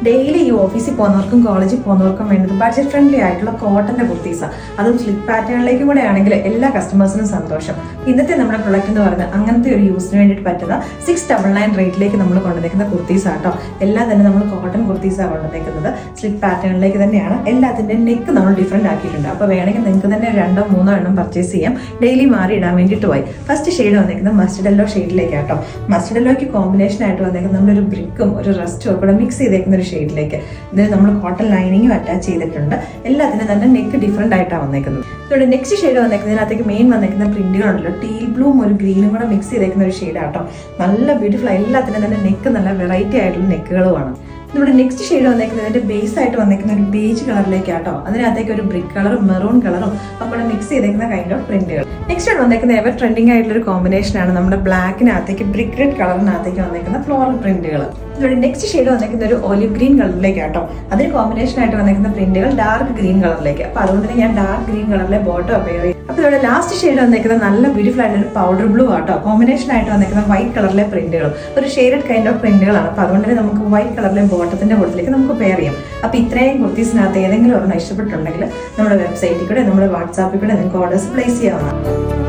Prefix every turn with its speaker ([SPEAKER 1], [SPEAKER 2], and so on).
[SPEAKER 1] Daily ഈ ഓഫീസിൽ പോകുന്നവർക്കും കോളേജിൽ പോകുന്നവർക്കും വേണ്ടത് ബഡ്ജറ്റ് ഫ്രണ്ട്ലി ആയിട്ടുള്ള കോട്ടന്റെ കുർത്തീസാണ്. അതും സ്ലിപ്പ് പാറ്റേണിലേക്ക് കൂടെ ആണെങ്കിൽ എല്ലാ കസ്റ്റമേഴ്സിനും സന്തോഷം. ഇന്നത്തെ നമ്മുടെ പ്രൊഡക്റ്റ് എന്ന് പറയുന്നത് അങ്ങനത്തെ ഒരു യൂസിന് വേണ്ടിയിട്ട് പറ്റുന്ന 699 റേറ്റിലേക്ക് നമ്മൾ കൊണ്ടുവന്നിരിക്കുന്ന കുർത്തീസ് ആട്ടോ. എല്ലാം തന്നെ നമ്മൾ കോട്ടൺ കുർത്തീസാണ് കൊണ്ടുവന്നിരിക്കുന്നത്. സ്ലിപ്പ് പാറ്റേണിലേക്ക് തന്നെയാണ്. എല്ലാത്തിൻ്റെ നെക്ക് നമ്മൾ ഡിഫറെന്റ് ആക്കിയിട്ടുണ്ട്. അപ്പോൾ വേണമെങ്കിൽ നിങ്ങൾക്ക് തന്നെ 2 3 എണ്ണം പർച്ചേസ് ചെയ്യാം. ഡെയിലി മാറി ഇടാൻ വേണ്ടിയിട്ട് പോയി. ഫസ്റ്റ് ഷെയ്ഡ് വന്നിരിക്കുന്നത് മസ്റ്റർഡ് യെല്ലോ ഷെയ്ഡിലേക്കാട്ടോ. മസ്റ്റർഡ് യെല്ലോയ്ക്ക് കോമ്പിനേഷൻ ആയിട്ട് വന്നിരിക്കുന്നത് നമ്മളൊരു ബ്രിക്കും ഒരു റസ്റ്റും ഒക്കെ മിക്സ് ചെയ്തേക്കുന്ന ഒരു ഷെയ്ഡിലേക്ക്. ഇതിന് നമ്മൾ കോട്ടൺ ലൈനിങ്ങും അറ്റാച്ച് ചെയ്തിട്ടുണ്ട്. എല്ലാത്തിനും തന്നെ നെക്ക് ഡിഫറെന്റ് ആയിട്ടാണ് വന്നേക്കുന്നത്. ഇവിടെ നെക്സ്റ്റ് ഷെയ്ഡ് വന്നേക്കുന്നതിനകത്തേക്ക് മെയിൻ വന്നേക്കുന്ന പ്രിന്റുകളുണ്ടല്ലോ, ടീൽ ബ്ലൂവും ഒരു ഗ്രീനും കൂടെ മിക്സ് ചെയ്തേക്കുന്ന ഒരു ഷെയ്ഡാട്ടോ. നല്ല ബ്യൂട്ടിഫുൾ. എല്ലാത്തിനും തന്നെ നെക്ക് നല്ല വെറൈറ്റി ആയിട്ടുള്ള നെക്കുകളുമാണ്. ഇവിടെ നെക്സ്റ്റ് ഷെയ്ഡ് വന്നേക്കുന്നതിന്റെ ബേസ് ആയിട്ട് വന്നേക്കുന്ന ഒരു ബേജ് കളറിലേക്കാട്ടോ. അതിനകത്തേക്ക് ഒരു ബ്രിക്ക് കളറും മെറൂൺ കളറും അപ്പോൾ മിക്സ് ചെയ്തേക്കുന്ന കൈൻഡ് ഓഫ് പ്രിന്റുകൾ. നെക്സ്റ്റ് വന്നേക്കുന്ന എവർ ട്രെൻഡിങ് ആയിട്ടുള്ള ഒരു കോമ്പിനേഷൻ ആണ് നമ്മുടെ ബ്ലാക്കിനകത്തേക്ക് ബ്രിക്ക് റെഡ് കളറിനകത്തേക്ക് വന്നേക്കുന്ന ഫ്ലോറൽ പ്രിന്റുകൾ. ഇവിടെ നെക്സ്റ്റ് ഷെയ്ഡ് വന്നേക്കുന്ന ഒരു ഒലിവ് ഗ്രീൻ കളറിലേക്കാട്ടോ. അതിന് കോമ്പിനേഷൻ ആയിട്ട് വന്നേക്കുന്ന പ്രിന്റുകൾ ഡാർക്ക് ഗ്രീൻ കളറിലേക്ക്. അപ്പൊ അതുകൊണ്ട് തന്നെ ഞാൻ ഡാർക്ക് ഗ്രീൻ കളറിലെ ബോട്ടം പെയർ ചെയ്യും. അപ്പൊ ഇവിടെ ലാസ്റ്റ് ഷെയ്ഡ് വന്നേക്കുന്ന നല്ല ബ്യൂട്ടിഫുൾ ആയിട്ട് ഒരു പൗഡർ ബ്ലൂ ആട്ടോ. കോമ്പിനേഷൻ ആയിട്ട് വന്നേക്കുന്ന വൈറ്റ് കളറിലെ പ്രിന്റുകൾ, ഒരു ഷെയ്ഡഡ് കൈൻഡ് ഓഫ് പ്രിന്റുകളാണ്. അപ്പൊ അതുകൊണ്ട് തന്നെ നമുക്ക് വൈറ്റ് കളറിലെ ബോട്ടത്തിന്റെ കൂട്ടത്തിലേക്ക് നമുക്ക് പെയർ ചെയ്യാം. അപ്പൊ ഇത്രയും കുർത്തീസിനകത്ത് ഏതെങ്കിലും ഒരെണ്ണം ഇഷ്ടപ്പെട്ടുണ്ടെങ്കിൽ നമ്മുടെ വെബ്സൈറ്റിൽ കൂടെ നമ്മുടെ വാട്സാപ്പിൽ കൂടെ നിങ്ങൾക്ക് ഓർഡേഴ്സ് പ്ലേസ് ചെയ്യാവുന്നതാണ്.